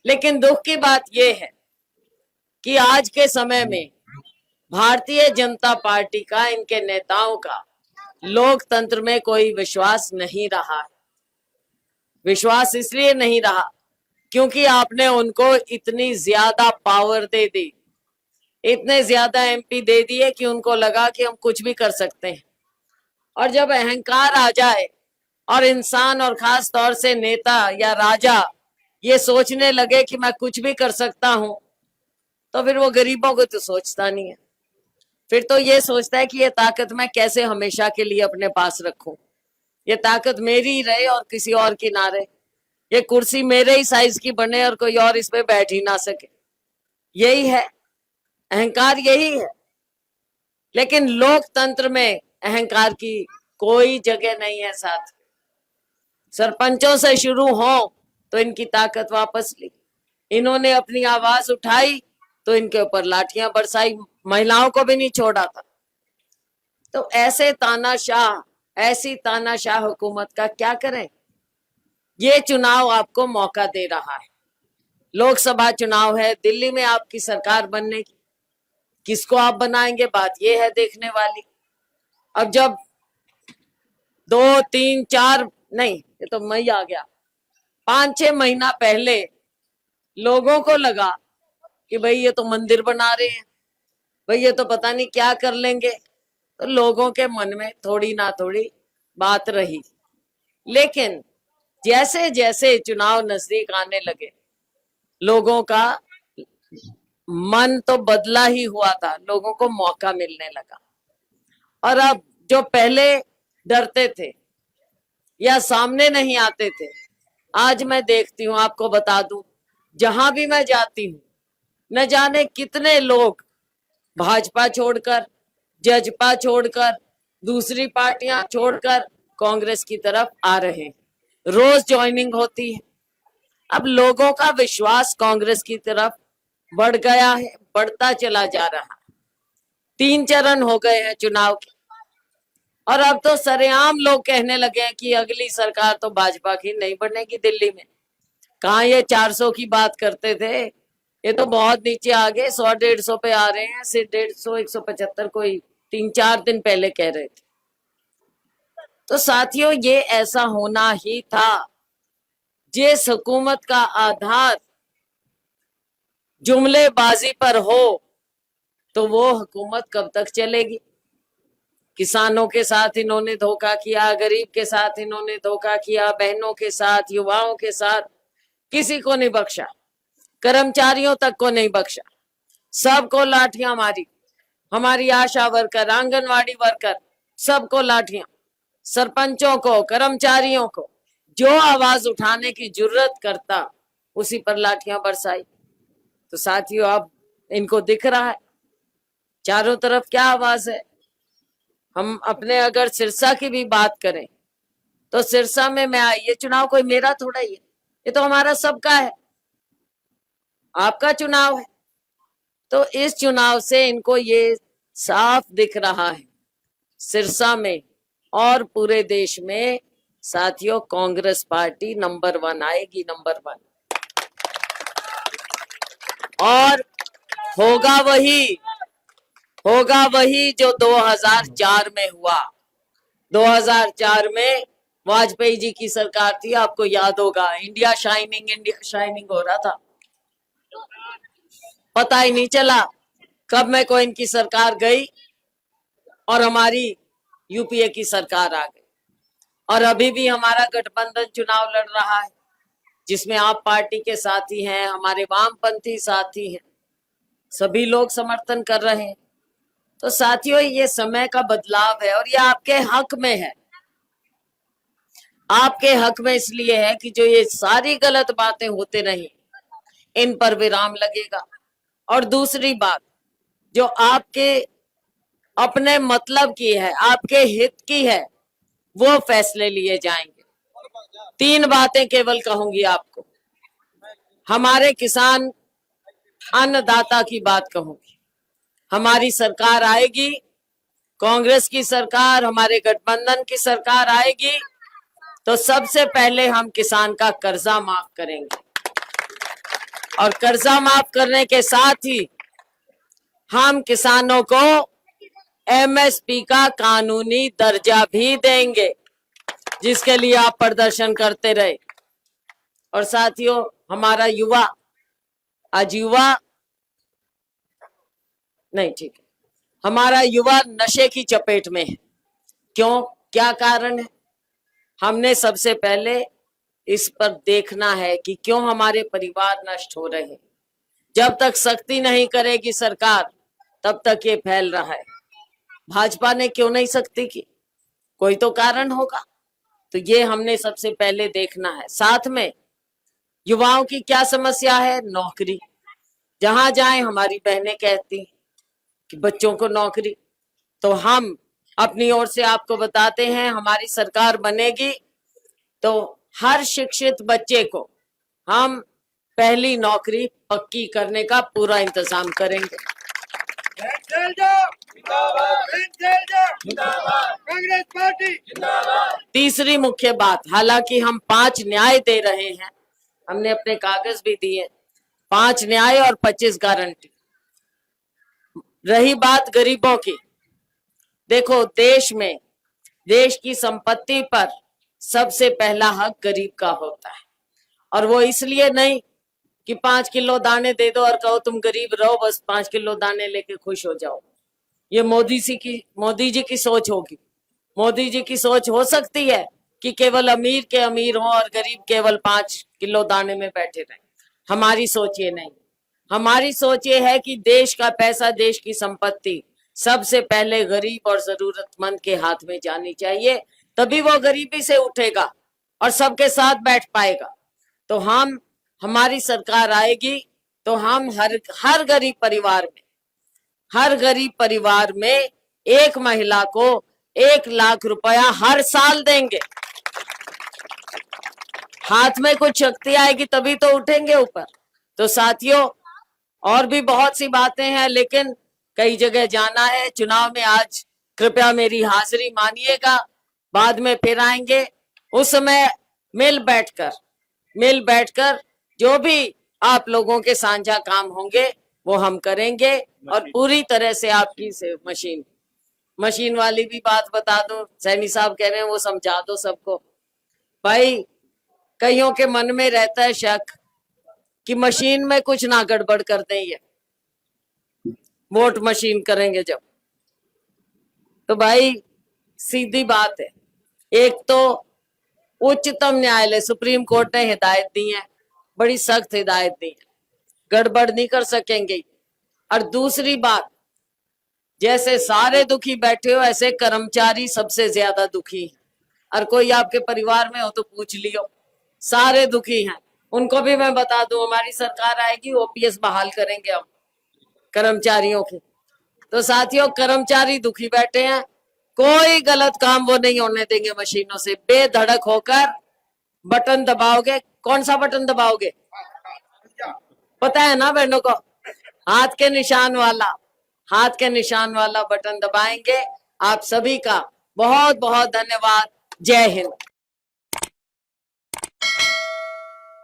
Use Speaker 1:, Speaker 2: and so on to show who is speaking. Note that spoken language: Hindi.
Speaker 1: लेकिन दुख की बात यह है कि आज के समय में भारतीय जनता पार्टी का, इनके नेताओं का लोकतंत्र में कोई विश्वास नहीं रहा। विश्वास इसलिए नहीं रहा क्योंकि आपने उनको इतनी ज्यादा पावर दे दी, इतने ज्यादा एमपी दे दिए कि उनको लगा कि हम कुछ भी कर सकते हैं। और जब अहंकार आ जाए और इंसान और खास तौर से नेता या राजा ये सोचने लगे कि मैं कुछ भी कर सकता हूं, तो फिर वो गरीबों को तो सोचता नहीं है। फिर तो ये सोचता है कि ये ताकत मैं कैसे हमेशा के लिए अपने पास रखूं, ये ताकत मेरी ही रहे और किसी और की ना रहे, ये कुर्सी मेरे ही साइज की बने और कोई और इस पे बैठ ही ना सके। यही है अहंकार, यही है। लेकिन लोकतंत्र में अहंकार की कोई जगह नहीं है। साथ सरपंचों से शुरू हो तो इनकी ताकत वापस ली, इन्होंने अपनी आवाज उठाई तो इनके ऊपर लाठियां बरसाई, महिलाओं को भी नहीं छोड़ा था। तो ऐसे तानाशाह, ऐसी तानाशाह हुकूमत का क्या करें। ये चुनाव आपको मौका दे रहा है, लोकसभा चुनाव है, दिल्ली में आपकी सरकार बनने की। किसको आप बनाएंगे, बात ये है देखने वाली। अब जब 2 3 4 नहीं, ये तो मई आ गया, 5 6 महीना पहले लोगों को लगा कि भाई ये तो मंदिर बना रहे हैं, भाई ये तो पता नहीं क्या कर लेंगे, तो लोगों के मन में थोड़ी ना थोड़ी बात रही। लेकिन जैसे जैसे चुनाव नजदीक आने लगे, लोगों का मन तो बदला ही हुआ था, लोगों को मौका मिलने लगा। और अब जो पहले डरते थे या सामने नहीं आते थे, आज मैं देखती हूं, आपको बता दूं, जहां भी मैं जाती हूं, न जाने कितने लोग भाजपा छोड़कर, जजपा छोड़कर, दूसरी पार्टियां छोड़कर कांग्रेस की तरफ आ रहे हैं। रोज ज्वाइनिंग होती है। अब लोगों का विश्वास कांग्रेस की तरफ बढ़ गया है, बढ़ता चला जा रहा है। 3 चरण हो गए हैं चुनाव के, और अब तो सरेआम लोग कहने लगे हैं कि अगली सरकार तो भाजपा की नहीं बनेगी दिल्ली में। कहाँ ये 400 की बात करते थे, ये तो बहुत नीचे आ गए, 100 150 पे आ रहे हैं, सिर्फ 150 175 कोई 3 4 दिन पहले कह रहे थे। तो साथियों, ये ऐसा होना ही था। जिस हुकूमत का आधार जुमलेबाजी पर हो, तो वो हुकूमत कब तक चलेगी। किसानों के साथ इन्होंने धोखा किया, गरीब के साथ इन्होंने धोखा किया, बहनों के साथ, युवाओं के साथ, किसी को नहीं बख्शा, कर्मचारियों तक को नहीं बख्शा, सबको लाठियां मारी। हमारी आशा वर्कर, आंगनवाड़ी वर्कर, सबको लाठियां, सरपंचों को, कर्मचारियों को, जो आवाज उठाने की जुर्रत करता उसी पर लाठियां बरसाई। तो साथियों, अब इनको दिख रहा है चारों तरफ क्या आवाज है। हम अपने अगर सिरसा की भी बात करें तो सिरसा में मैं आई, ये चुनाव कोई मेरा थोड़ा ही है, ये तो हमारा सबका है, आपका चुनाव है। तो इस चुनाव से इनको ये साफ दिख रहा है, सिरसा में और पूरे देश में साथियों कांग्रेस पार्टी नंबर 1 आएगी, नंबर 1। और होगा वही जो 2004 में हुआ। 2004 में वाजपेयी जी की सरकार थी, आपको याद होगा, इंडिया शाइनिंग हो रहा था, पता ही नहीं चला कब में को इनकी सरकार गई और हमारी यूपीए की सरकार आ गई। और अभी भी हमारा गठबंधन चुनाव लड़ रहा है, जिसमें आप पार्टी के साथी हैं, हमारे वामपंथी साथी हैं, सभी लोग समर्थन कर रहे हैं। तो साथियों, ये समय का बदलाव है और ये आपके हक में है। आपके हक में इसलिए है कि जो ये सारी गलत बातें होते रही, इन पर विराम लगेगा। और दूसरी बात, जो आपके अपने मतलब की है, आपके हित की है, वो फैसले लिए जाएंगे। 3 बातें केवल कहूंगी आपको। हमारे किसान अन्नदाता की बात कहूंगी। हमारी सरकार आएगी, कांग्रेस की सरकार, हमारे गठबंधन की सरकार आएगी, तो सबसे पहले हम किसान का कर्जा माफ करेंगे। और कर्जा माफ करने के साथ ही हम किसानों को एमएसपी का कानूनी दर्जा भी देंगे, जिसके लिए आप प्रदर्शन करते रहे। और साथियों, हमारा युवा आज नहीं, ठीक है, हमारा युवा नशे की चपेट में है। क्यों? क्या कारण है? हमने सबसे पहले इस पर देखना है कि क्यों हमारे परिवार नष्ट हो रहे हैं। जब तक सख्ती नहीं करेगी सरकार, तब तक ये फैल रहा है। भाजपा ने क्यों नहीं सख्ती की? कोई तो कारण होगा। तो ये हमने सबसे पहले देखना है। साथ में युवाओं की क्या समस्या है? नौकरी। जहां जाएं हमारी बहनें कहती कि बच्चों को नौकरी। तो हम अपनी ओर से आपको बताते हैं, हमारी सरकार बनेगी तो हर शिक्षित बच्चे को हम पहली नौकरी पक्की करने का पूरा इंतजाम करेंगे। कांग्रेस पार्टी। तीसरी मुख्य बात, हालांकि हम 5 न्याय दे रहे हैं, हमने अपने कागज भी दिए, 5 न्याय और 25 गारंटी। रही बात गरीबों की, देखो देश में देश की संपत्ति पर सबसे पहला हक गरीब का होता है। और वो इसलिए नहीं कि 5 किलो दाने दे दो और कहो तुम गरीब रहो, बस 5 किलो दाने लेके खुश हो जाओ। ये मोदी जी की सोच होगी। मोदी जी की सोच हो सकती है कि केवल अमीर के अमीर हो और गरीब केवल 5 किलो दाने में बैठे रहे। हमारी सोच ये नहीं। हमारी सोच ये है कि देश का पैसा, देश की संपत्ति सबसे पहले गरीब और जरूरतमंद के हाथ में जानी चाहिए, तभी वो गरीबी से उठेगा और सबके साथ बैठ पाएगा। तो हमारी सरकार आएगी तो हम हर गरीब परिवार में एक महिला को 1 लाख रुपया हर साल देंगे। हाथ में कुछ शक्ति आएगी तभी तो उठेंगे ऊपर। तो साथियों, और भी बहुत सी बातें हैं, लेकिन कई जगह जाना है चुनाव में। आज कृपया मेरी हाजिरी मानिएगा, बाद में फिर आएंगे। उस समय मिल बैठकर जो भी आप लोगों के साझा काम होंगे वो हम करेंगे। और पूरी तरह से आपकी मशीन वाली भी बात बता दो, सैनी साहब कह रहे हैं वो समझा दो सबको। भाई, कईयों के मन में रहता है शक कि मशीन में कुछ ना गड़बड़ कर देंगे, वोट मशीन करेंगे जब। तो भाई सीधी बात है, एक तो उच्चतम न्यायालय सुप्रीम कोर्ट ने हिदायत दी है, बड़ी सख्त हिदायत दी है, गड़बड़ नहीं कर सकेंगे। और दूसरी बात, जैसे सारे दुखी बैठे हो ऐसे कर्मचारी सबसे ज्यादा दुखी हैं। और कोई आपके परिवार में हो तो पूछ लियो, सारे दुखी हैं। उनको भी मैं बता दूं, हमारी सरकार आएगी ओपीएस बहाल करेंगे हम कर्मचारियों के। तो साथियों, कर्मचारी दुखी बैठे हैं, कोई गलत काम वो नहीं होने देंगे। मशीनों से बेधड़क होकर बटन दबाओगे। कौन सा बटन दबाओगे पता है ना बहनों को? हाथ के निशान वाला बटन दबाएंगे। आप सभी का बहुत बहुत धन्यवाद। जय हिंद।